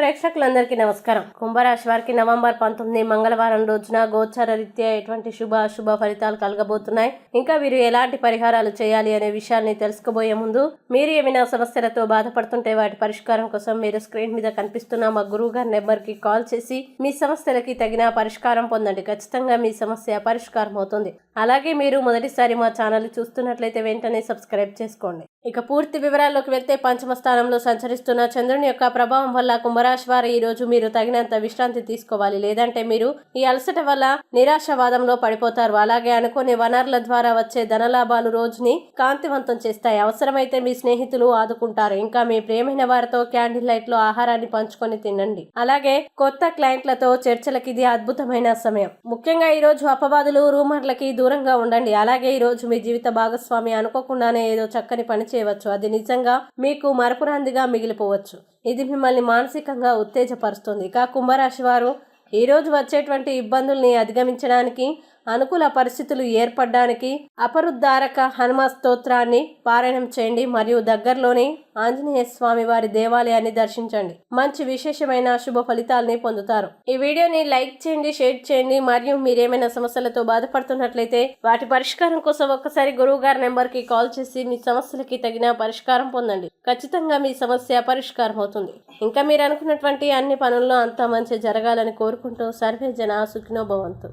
ప్రేక్షకులందరికీ నమస్కారం. కుంభరాశి వారికి నవంబర్ 19 మంగళవారం రోజున గోచార రీత్యా ఎటువంటి శుభ అశుభ ఫలితాలు కలగబోతున్నాయి, ఇంకా వీరు ఎలాంటి పరిహారాలు చేయాలి అనే విషయాన్ని తెలుసుకోబోయే ముందు మీరు ఏమైనా సమస్యలతో బాధపడుతుంటే వాటి పరిష్కారం కోసం మీరు స్క్రీన్ మీద కనిపిస్తున్న మా గురువు గారి నెంబర్కి కాల్ చేసి మీ సమస్యలకి తగిన పరిష్కారం పొందండి. ఖచ్చితంగా మీ సమస్య పరిష్కారం అవుతుంది. అలాగే మీరు మొదటిసారి మా ఛానల్ చూస్తున్నట్లయితే వెంటనే సబ్స్క్రైబ్ చేసుకోండి. ఇక పూర్తి వివరాల్లోకి వెళ్తే పంచమ స్థానంలో సంచరిస్తున్న చంద్రుని యొక్క ప్రభావం వల్ల కుంభరాశి వారు ఈ రోజు మీరు తగినంత విశ్రాంతి తీసుకోవాలి. లేదంటే మీరు ఈ అలసట వల్ల నిరాశవాదంలో పడిపోతారు. అలాగే అనుకోని వనరుల ద్వారా వచ్చే ధనలాభాలు రోజుని కాంతివంతం చేస్తాయి. అవసరమైతే మీ స్నేహితులు ఆదుకుంటారు. ఇంకా మీ ప్రియమైన వారితో క్యాండిల్ లైట్ లో ఆహారాన్ని పంచుకొని తినండి. అలాగే కొత్త క్లయింట్లతో చర్చలకి ఇది అద్భుతమైన సమయం. ముఖ్యంగా ఈ రోజు అపవాదులు రూమర్లకి దూరంగా ఉండండి. అలాగే ఈ రోజు మీ జీవిత భాగస్వామి అనుకోకుండానే ఏదో చక్కని పని చేయవచ్చు. అది నిజంగా మీకు మరపురాందిగా మిగిలిపోవచ్చు. ఇది మిమ్మల్ని మానసికంగా ఉత్తేజపరుస్తుంది. ఇక కుంభరాశి వారు ఈ రోజు వచ్చేటువంటి ఇబ్బందుల్ని అధిగమించడానికి, అనుకూల పరిస్థితులు ఏర్పడడానికి అపరుద్ధారక హనుమ స్తోత్రాన్ని పారాయణం చేయండి మరియు దగ్గరలోని ఆంజనేయ స్వామి వారి దేవాలయాన్ని దర్శించండి. మంచి విశేషమైన శుభ ఫలితాలని పొందుతారు. ఈ వీడియోని లైక్ చేయండి, షేర్ చేయండి మరియు మీరేమైనా సమస్యలతో బాధపడుతున్నట్లయితే వాటి పరిష్కారం కోసం ఒక్కసారి గురువు గారి నెంబర్ కి కాల్ చేసి మీ సమస్యలకి తగిన పరిష్కారం పొందండి. ఖచ్చితంగా మీ సమస్య పరిష్కారం అవుతుంది. ఇంకా మీరు అనుకున్నటువంటి అన్ని పనుల్లో అంతా మంచి జరగాలని కోరుకుంటూ సర్వే జన సుఖినో భవంతు.